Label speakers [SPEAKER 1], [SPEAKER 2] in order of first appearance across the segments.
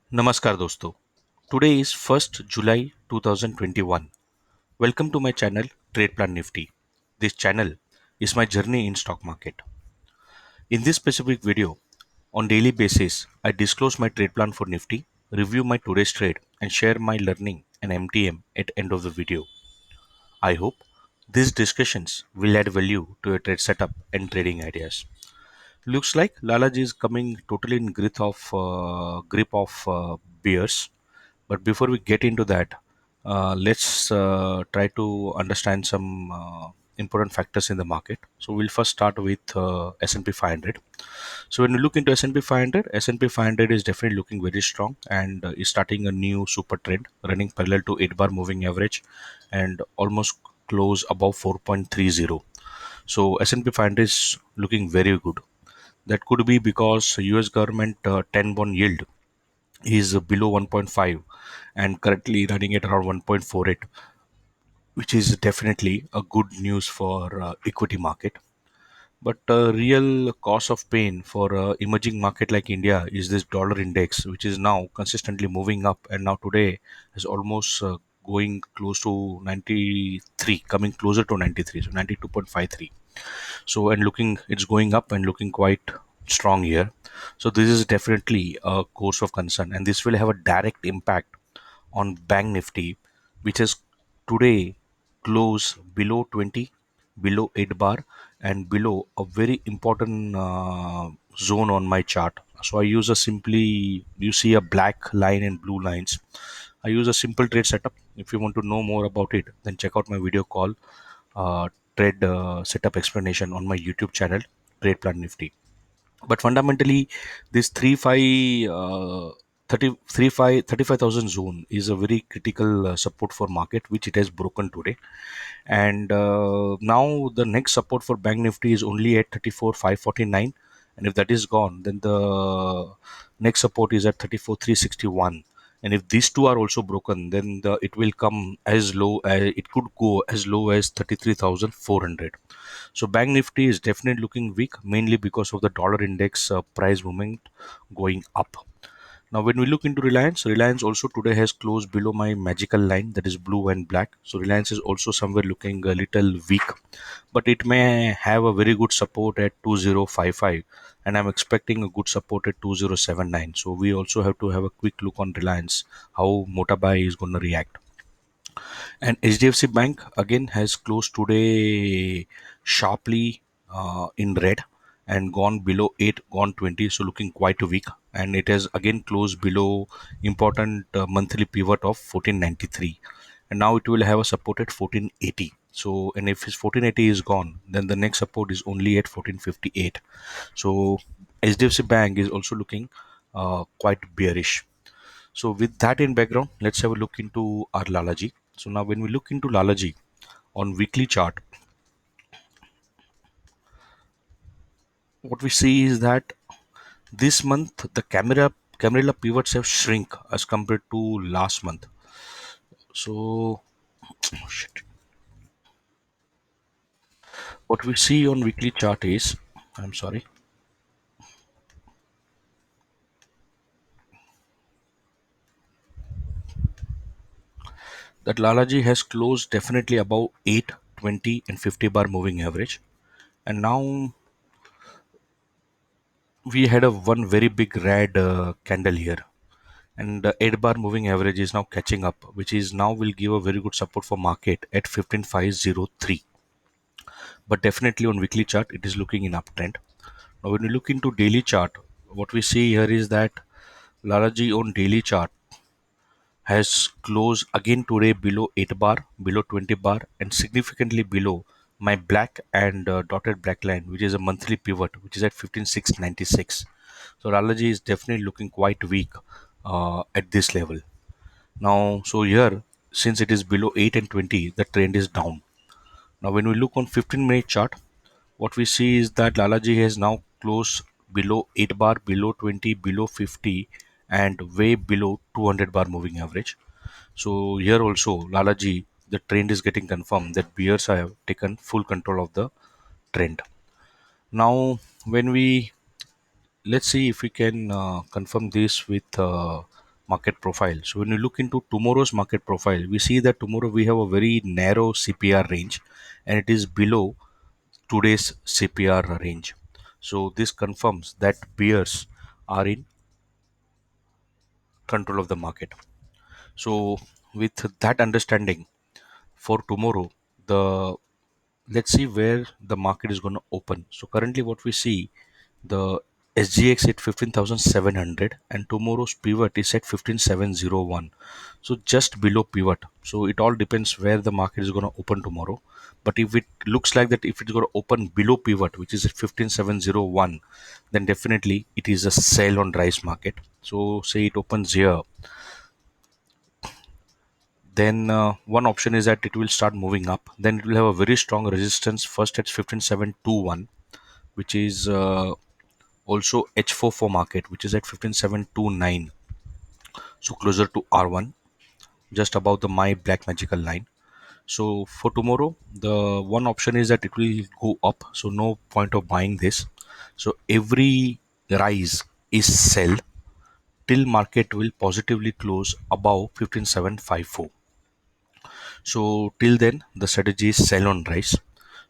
[SPEAKER 1] Namaskar दोस्तों. Today is 1st July 2021. Welcome to my channel Trade Plan Nifty. This channel is my journey in stock market. In this specific video, on daily basis, I disclose my trade plan for Nifty, review my today's trade and share my learning and MTM at end of the video. I hope these discussions will add value to your trade setup and trading ideas. Looks like Lalaji is coming totally in grip of bears. But before we get into that, let's try to understand some important factors in the market. So we'll first start with S&P 500. So when you look into S&P 500, S&P 500 is definitely looking very strong and is starting a new super trend, running parallel to 8-bar moving average and almost close above 4.30. So S&P 500 is looking very good. That could be because US government 10 bond yield is below 1.5 and currently running at around 1.48, which is definitely a good news for equity market. But real cause of pain for emerging market like India is this dollar index, which is now consistently moving up and now today is almost going close to 93, coming closer to 93, so 92.53. So and looking, it's going up and looking quite strong here. So this is definitely a course of concern, and this will have a direct impact on Bank Nifty, which is today close below 20, below 8 bar, and below a very important zone on my chart. So I use a simply, you see a black line and blue lines. I use a simple trade setup. If you want to know more about it, then check out my video call trade setup explanation on my YouTube channel, Trade Plan Nifty. But fundamentally, this 35,000 zone is a very critical support for market, which it has broken today. And now the next support for Bank Nifty is only at 34,549. And if that is gone, then the next support is at 34,361. And if these two are also broken, then it will come as low as it could go as low as 33,400. So Bank Nifty is definitely looking weak, mainly because of the dollar index price movement going up. Now, when we look into Reliance, Reliance also today has closed below my magical line, that is blue and black. So Reliance is also somewhere looking a little weak, but it may have a very good support at 2055, and I'm expecting a good support at 2079. So we also have to have a quick look on Reliance, how Motabai is going to react. And HDFC Bank again has closed today sharply in red and gone below 8, gone 20, so looking quite weak. And it has again closed below important monthly pivot of 1493. And now it will have a support at 1480. So, and if his 1480 is gone, then the next support is only at 1458. So, HDFC Bank is also looking quite bearish. So with that in background, let's have a look into our Lalaji. So now when we look into Lalaji on weekly chart, what we see is that this month the Camarilla pivots have shrink as compared to last month. So oh shit. What we see on weekly chart is, I'm sorry, that Lalaji has closed definitely above 8, 20 and 50 bar moving average. And now we had a one very big red candle here, and the 8 bar moving average is now catching up, which is now will give a very good support for market at 15503. But definitely on weekly chart it is looking in uptrend. Now when we look into daily chart, what we see here is that Laraji on daily chart has closed again today below 8 bar, below 20 bar, and significantly below my black and dotted black line, which is a monthly pivot, which is at 15696. So Lalaji is definitely looking quite weak at this level. Now, so here, since it is below 8 and 20, the trend is down. Now, when we look on 15-minute chart, what we see is that Lalaji has now closed below 8 bar, below 20, below 50, and way below 200 bar moving average. So here also, Lalaji, the trend is getting confirmed that bears have taken full control of the trend. Now, when we let's see if we can confirm this with market profile. So when you look into tomorrow's market profile, we see that tomorrow we have a very narrow CPR range, and it is below today's CPR range. So this confirms that bears are in control of the market. So with that understanding, for tomorrow, the let's see where the market is going to open. So currently what we see, the SGX at 15,700 and tomorrow's pivot is at 15,701. So just below pivot. So it all depends where the market is going to open tomorrow. But if it looks like that, if it's going to open below pivot, which is at 15,701, then definitely it is a sell on rise market. So say it opens here, then one option is that it will start moving up. Then it will have a very strong resistance first at 15,721, which is also H4 for market, which is at 15,729. So closer to R1, just above the my black magical line. So for tomorrow, the one option is that it will go up. So no point of buying this. So every rise is sell till market will positively close above 15,754. So till then, the strategy is sell on rise.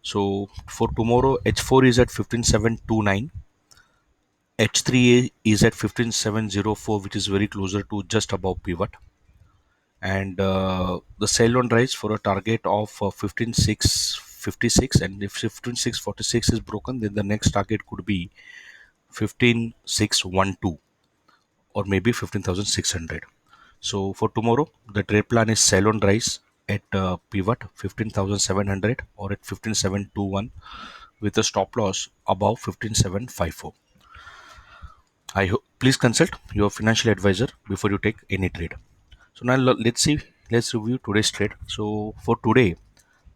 [SPEAKER 1] So for tomorrow, H4 is at 15,729. H3 is at 15,704, which is very closer to just above pivot. And the sell on rise for a target of 15,656. And if 15,646 is broken, then the next target could be 15,612 or maybe 15,600. So for tomorrow, the trade plan is sell on rise at pivot 15,700 or at 15,721 with a stop loss above 15,754. I hope please consult your financial advisor before you take any trade. So now let's review today's trade. So for today,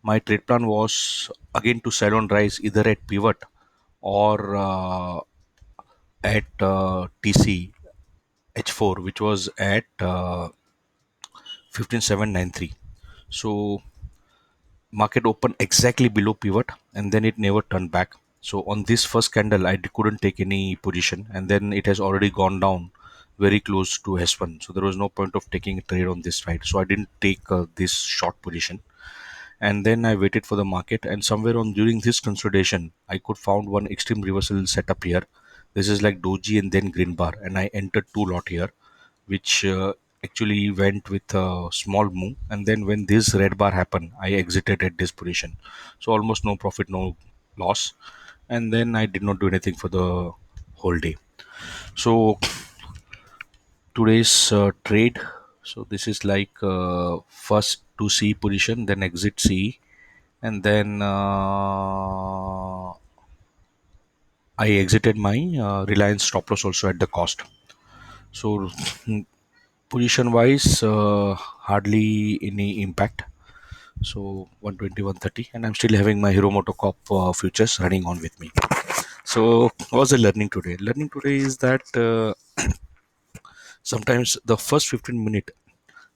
[SPEAKER 1] my trade plan was again to sell on rise either at pivot or at TC H4, which was at 15793. So market opened exactly below pivot and then it never turned back. So on this first candle couldn't take any position, and then it has already gone down very close to S1, so there was no point of taking a trade on this side, so I didn't take this short position. And then I waited for the market, and somewhere on during this consolidation I could found one extreme reversal setup here. This is like doji and then green bar, and I entered two lot here, which actually went with a small move, and then when this red bar happened I exited at this position. So almost no profit, no loss, and then I did not do anything for the whole day. So today's trade, so this is like first to C position, then exit C, and then I exited my Reliance stop loss also at the cost. So position wise, hardly any impact. So 120, 130, and I'm still having my Hero MotoCorp futures running on with me. So what was the learning today? Learning today is that sometimes the first 15 minute,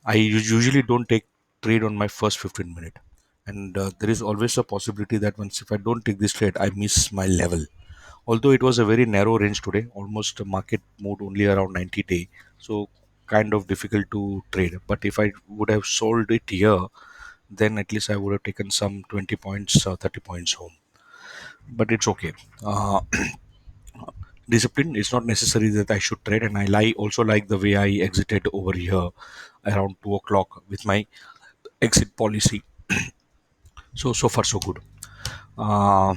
[SPEAKER 1] I usually don't take trade on my first 15 minute, and there is always a possibility that once if I don't take this trade, I miss my level. Although it was a very narrow range today, almost market moved only around 90-day, so kind of difficult to trade. But if I would have sold it here, then at least I would have taken some 20 points, 30 points home. But it's okay. Uh, Discipline is not necessary that I should trade, and also like the way I exited over here around 2 o'clock with my exit policy. So far so good. Uh,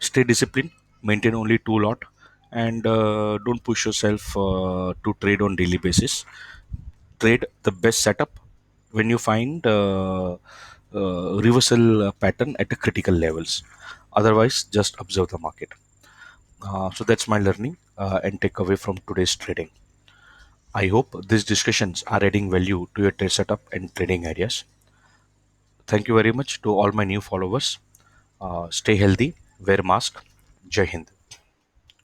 [SPEAKER 1] Stay disciplined, maintain only two lot, and don't push yourself to trade on daily basis. Trade the best setup when you find reversal pattern at a critical levels. Otherwise, just observe the market. So that's my learning and takeaway from today's trading. I hope these discussions are adding value to your trade setup and trading ideas. Thank you very much to all my new followers. Stay healthy, wear mask. Jai Hind.